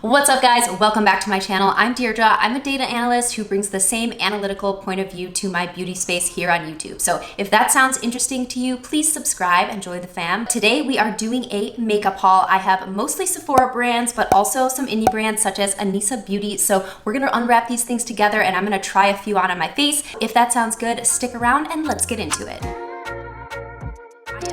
What's up guys, welcome back to my channel. I'm Deirdre. I'm a data analyst who brings the same analytical point of view to my beauty space here on YouTube. So if that sounds interesting to you, please subscribe and join the fam. Today we are doing a makeup haul. I have mostly Sephora brands, but also some indie brands such as Anisa Beauty. So we're gonna unwrap these things together and I'm gonna try a few on my face. If that sounds good, stick around and let's get into it.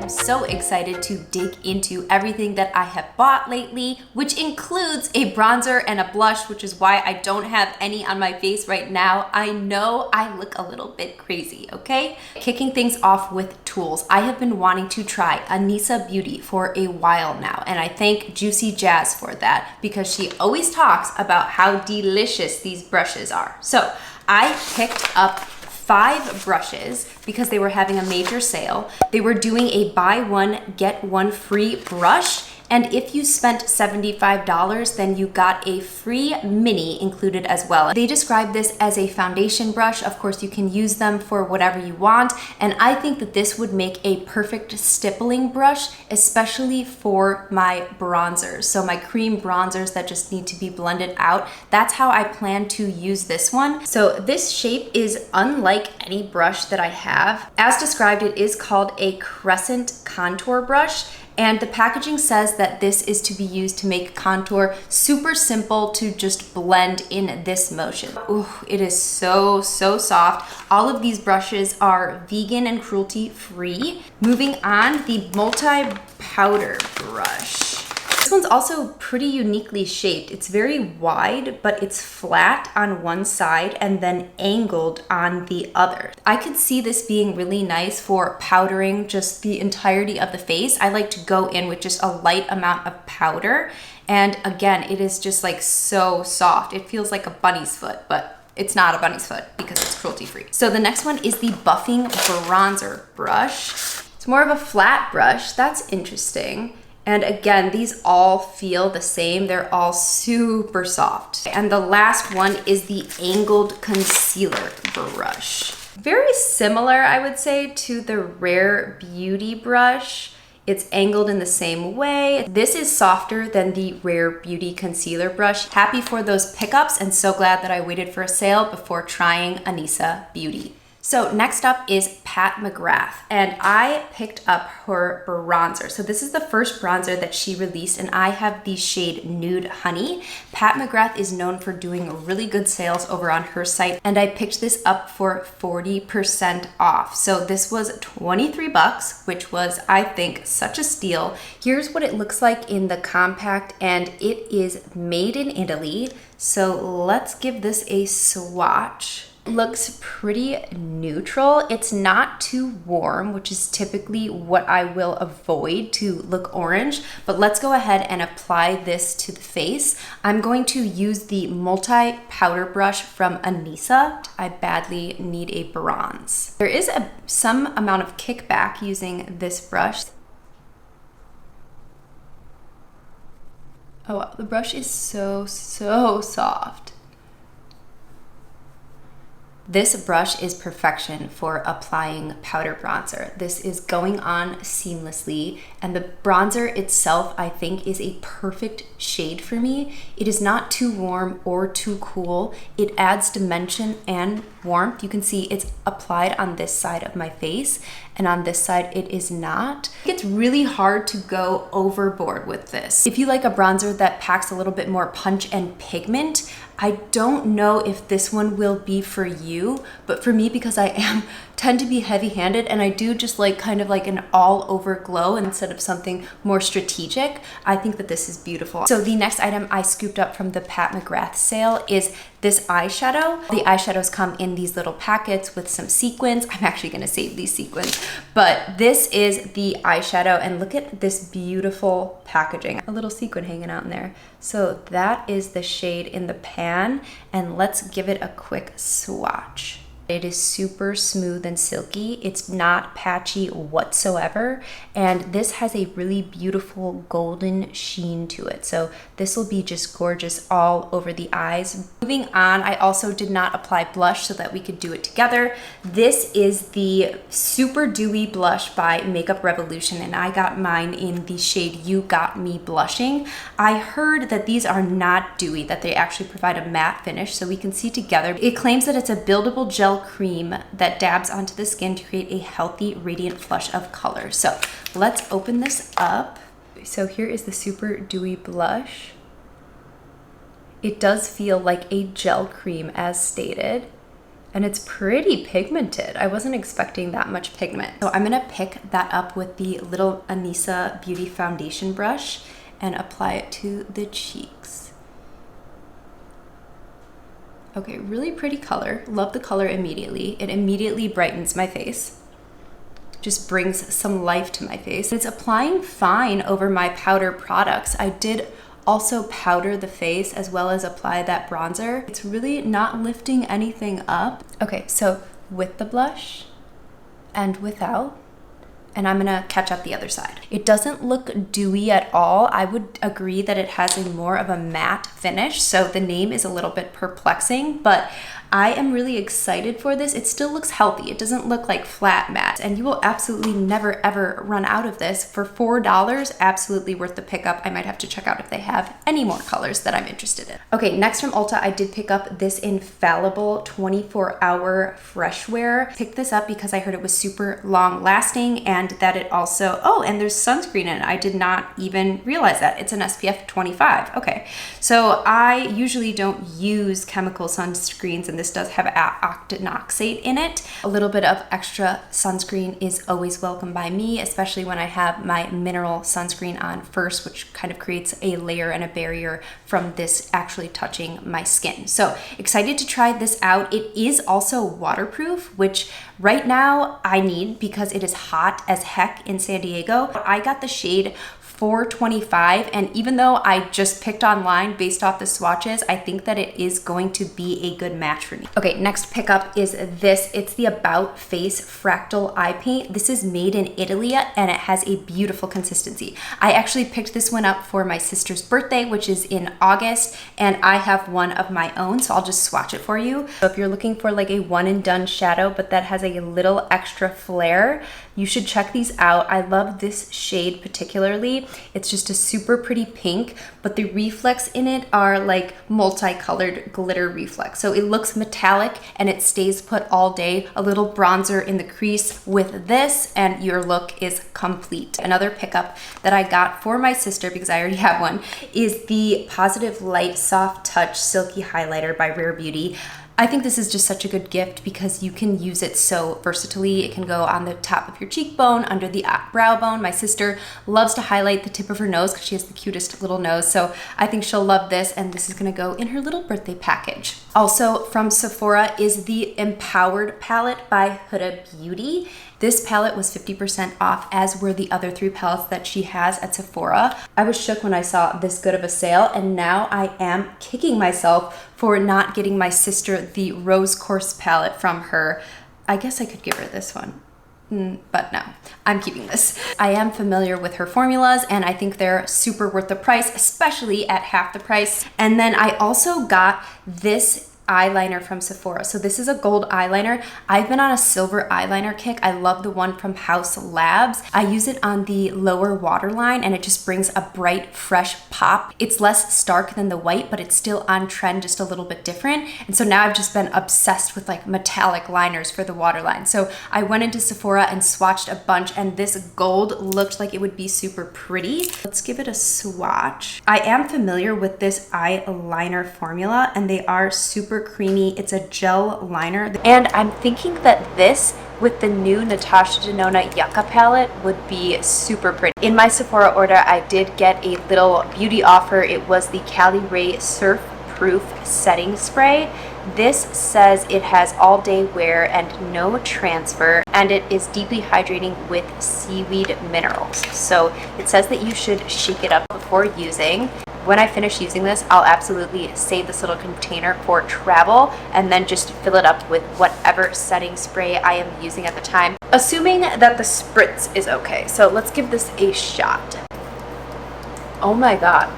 I'm so excited to dig into everything that I have bought lately, which includes a bronzer and a blush, which is why I don't have any on my face right now. I know I look a little bit crazy, okay? Kicking things off with tools. I have been wanting to try Anisa Beauty for a while now, and I thank Juicy Jazz for that because she always talks about how delicious these brushes are. So I picked up 5 brushes because they were having a major sale. They were doing a buy one, get one free brush. And if you spent $75, then you got a free mini included as well. They describe this as a foundation brush. Of course, you can use them for whatever you want. And I think that this would make a perfect stippling brush, especially for my bronzers. So my cream bronzers that just need to be blended out. That's how I plan to use this one. So this shape is unlike any brush that I have. As described, it is called a crescent contour brush. And the packaging says that this is to be used to make contour super simple to just blend in this motion. Ooh, it is so soft. All of these brushes are vegan and cruelty free. Moving on, the multi-powder brush. This one's also pretty uniquely shaped. It's very wide, but it's flat on one side and then angled on the other. I could see this being really nice for powdering just the entirety of the face. I like to go in with just a light amount of powder. And again, it is just like so soft. It feels like a bunny's foot, but it's not a bunny's foot because it's cruelty free. So the next one is the buffing bronzer brush. It's more of a flat brush. That's interesting. And again, these all feel the same. They're all super soft. And the last one is the angled concealer brush. Very similar, I would say, to the Rare Beauty brush. It's angled in the same way. This is softer than the Rare Beauty concealer brush. Happy for those pickups and so glad that I waited for a sale before trying Anisa Beauty. So next up is Pat McGrath, and I picked up her bronzer. So this is the first bronzer that she released, and I have the shade Nude Honey. Pat McGrath is known for doing really good sales over on her site, and I picked this up for 40% off. So this was 23 bucks, which was, I think, such a steal. Here's what it looks like in the compact, and it is made in Italy. So let's give this a swatch. Looks pretty neutral. It's not too warm, which is typically what I will avoid to look orange, but let's go ahead and apply this to the face. I'm going to use the multi-powder brush from Anisa. I badly need a bronze. There is some amount of kickback using this brush. Oh wow, the brush is so soft. This brush is perfection for applying powder bronzer. This is going on seamlessly, and the bronzer itself, I think, is a perfect shade for me. It is not too warm or too cool. It adds dimension and warmth. You can see it's applied on this side of my face, and on this side it is not. It's really hard to go overboard with this. If you like a bronzer that packs a little bit more punch and pigment, I don't know if this one will be for you, but for me, because I tend to be heavy-handed and I do just like kind of like an all-over glow instead of something more strategic, I think that this is beautiful. So the next item I scooped up from the Pat McGrath sale is this eyeshadow. The eyeshadows come in these little packets with some sequins. I'm actually gonna save these sequins, but this is the eyeshadow, and look at this beautiful packaging. A little sequin hanging out in there. So that is the shade in the pan, and let's give it a quick swatch. It is super smooth and silky. It's not patchy whatsoever. And this has a really beautiful golden sheen to it. So this will be just gorgeous all over the eyes. Moving on, I also did not apply blush so that we could do it together. This is the Super Dewy blush by Makeup Revolution, and I got mine in the shade You Got Me Blushing. I heard that these are not dewy, that they actually provide a matte finish, so we can see together. It claims that it's a buildable gel cream that dabs onto the skin to create a healthy, radiant flush of color. So let's open this up. So here is the Super Dewy blush. It does feel like a gel cream as stated, and it's pretty pigmented. I wasn't expecting that much pigment. So I'm gonna pick that up with the little Anisa Beauty foundation brush and apply it to the cheeks. Okay, really pretty color. Love the color immediately. It immediately brightens my face. Just brings some life to my face. It's applying fine over my powder products. I did also powder the face as well as apply that bronzer. It's really not lifting anything up. Okay, so with the blush and without, and I'm gonna catch up the other side. It doesn't look dewy at all. I would agree that it has a more of a matte finish, so the name is a little bit perplexing, but I am really excited for this. It still looks healthy. It doesn't look like flat matte, and you will absolutely never ever run out of this. For $4, absolutely worth the pickup. I might have to check out if they have any more colors that I'm interested in. Okay, next from Ulta, I did pick up this Infallible 24-hour Freshware. Picked this up because I heard it was super long lasting and that it also, oh, and there's sunscreen in it. I did not even realize that. It's an SPF 25. Okay, so I usually don't use chemical sunscreens, and this does have octinoxate in it. A little bit of extra sunscreen is always welcome by me, especially when I have my mineral sunscreen on first, which kind of creates a layer and a barrier from this actually touching my skin. So excited to try this out. It is also waterproof, which right now I need because it is hot as heck in San Diego. I got the shade 425, and even though I just picked online based off the swatches, I think that it is going to be a good match for me. Okay, next pickup is this. It's the About Face Fractal Eye Paint. This is made in Italy and it has a beautiful consistency. I actually picked this one up for my sister's birthday, which is in August, and I have one of my own, so I'll just swatch it for you. So if you're looking for like a one and done shadow, but that has a little extra flare, you should check these out. I love this shade particularly. It's just a super pretty pink, but the reflex in it are like multicolored glitter reflex. So it looks metallic and it stays put all day. A little bronzer in the crease with this and your look is complete. Another pickup that I got for my sister, because I already have one, is the Positive Light Soft Touch Silky Highlighter by Rare Beauty. I think this is just such a good gift because you can use it so versatilely. It can go on the top of your cheekbone, under the brow bone. My sister loves to highlight the tip of her nose because she has the cutest little nose. So I think she'll love this, and this is gonna go in her little birthday package. Also from Sephora is the Empowered palette by Huda Beauty. This palette was 50% off, as were the other 3 palettes that she has at Sephora. I was shook when I saw this good of a sale, and now I am kicking myself for not getting my sister the Rose Quartz palette from her. I guess I could give her this one. But no, I'm keeping this. I am familiar with her formulas and I think they're super worth the price, especially at half the price. And then I also got this eyeliner from Sephora. So this is a gold eyeliner. I've been on a silver eyeliner kick. I love the one from House Labs. I use it on the lower waterline and it just brings a bright, fresh pop. It's less stark than the white, but it's still on trend, just a little bit different. And so now I've just been obsessed with like metallic liners for the waterline. So I went into Sephora and swatched a bunch, and this gold looked like it would be super pretty. Let's give it a swatch. I am familiar with this eyeliner formula and they are super creamy. It's a gel liner, and I'm thinking that this with the new Natasha Denona Yucca palette would be super pretty. In my Sephora order, I did get a little beauty offer. It was the Caliray Surfproof setting spray. This says it has all day wear and no transfer, and it is deeply hydrating with seaweed minerals. So it says that you should shake it up before using. When I finish using this, I'll absolutely save this little container for travel and then just fill it up with whatever setting spray I am using at the time, assuming that the spritz is okay. So let's give this a shot. Oh my God.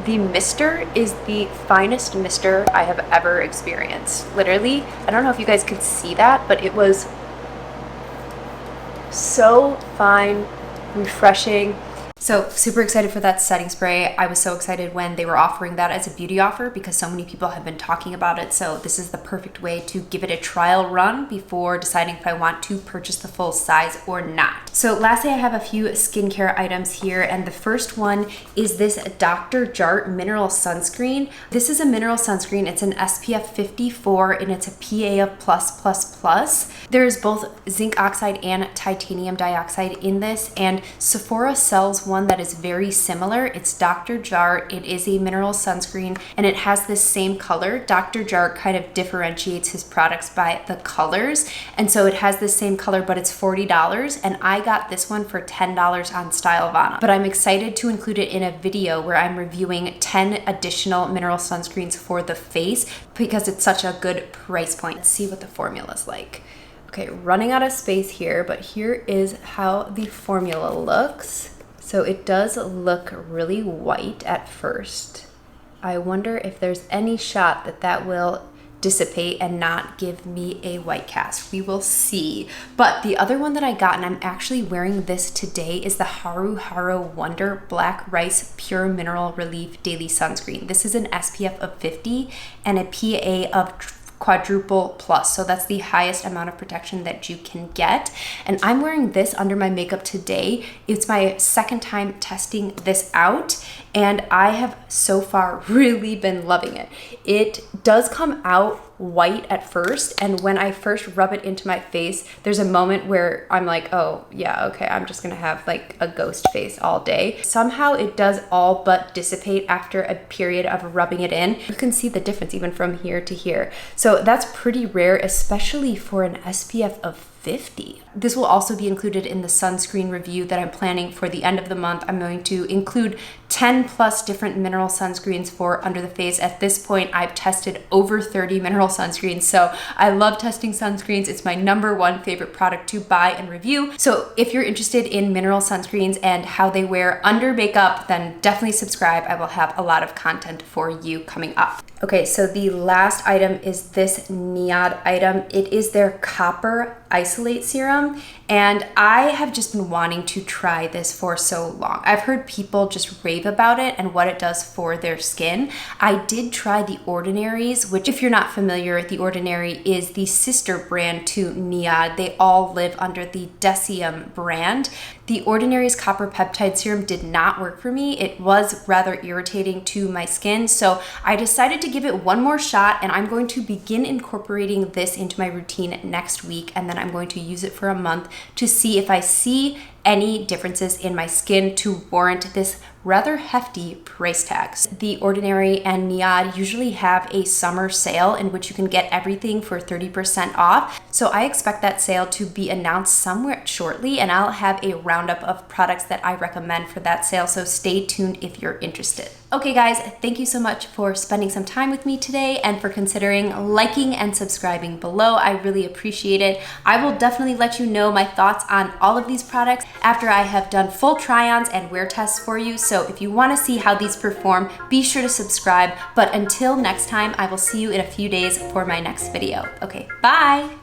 The mister is the finest mister I have ever experienced. Literally, I don't know if you guys could see that, but it was so fine, refreshing. So super excited for that setting spray. I was so excited when they were offering that as a beauty offer because so many people have been talking about it. So this is the perfect way to give it a trial run before deciding if I want to purchase the full size or not. So lastly, I have a few skincare items here. And the first one is this Dr. Jart Mineral Sunscreen. This is a mineral sunscreen. It's an SPF 54 and it's a PA of+++. There's both zinc oxide and titanium dioxide in this, and Sephora sells one that is very similar. It's Dr. Jart. It is a mineral sunscreen and it has this same color. Dr. Jart kind of differentiates his products by the colors, and so it has the same color, but it's $40, and I got this one for $10 on STYLEVANA. But I'm excited to include it in a video where I'm reviewing 10 additional mineral sunscreens for the face because it's such a good price point. Let's see what the formula's like. Okay, running out of space here, but here is how the formula looks. So it does look really white at first. I wonder if there's any shot that that will dissipate and not give me a white cast. We will see. But the other one that I got, and I'm actually wearing this today, is the Haruharu Wonder Black Rice Pure Mineral Relief Daily Sunscreen. This is an SPF of 50 and a PA of quadruple plus, so that's the highest amount of protection that you can get. And I'm wearing this under my makeup today. It's my second time testing this out, and I have so far really been loving it. It does come out white at first, and when I first rub it into my face, there's a moment where I'm like, oh yeah, okay, I'm just gonna have like a ghost face all day. Somehow it does all but dissipate after a period of rubbing it in. You can see the difference even from here to here. So that's pretty rare, especially for an SPF of 50. This will also be included in the sunscreen review that I'm planning for the end of the month. I'm going to include 10 plus different mineral sunscreens for under the face. At this point, I've tested over 30 mineral sunscreens. So I love testing sunscreens. It's my #1 favorite product to buy and review. So if you're interested in mineral sunscreens and how they wear under makeup, then definitely subscribe. I will have a lot of content for you coming up. Okay, so the last item is this NIOD item. It is their Copper Isolate Serum, and I have just been wanting to try this for so long. I've heard people just rave about it and what it does for their skin. I did try The Ordinary's, which, if you're not familiar, The Ordinary is the sister brand to NIOD. They all live under the Decium brand. The Ordinary's Copper Peptide Serum did not work for me. It was rather irritating to my skin, so I decided to give it one more shot, and I'm going to begin incorporating this into my routine next week, and then I'm going to use it for a month to see if I see any differences in my skin to warrant this rather hefty price tags. The Ordinary and NIOD usually have a summer sale in which you can get everything for 30% off. So I expect that sale to be announced somewhere shortly, and I'll have a roundup of products that I recommend for that sale. So stay tuned if you're interested. Okay guys, thank you so much for spending some time with me today and for considering liking and subscribing below. I really appreciate it. I will definitely let you know my thoughts on all of these products after I have done full try-ons and wear tests for you. So if you want to see how these perform, be sure to subscribe. But until next time, I will see you in a few days for my next video. Okay, bye!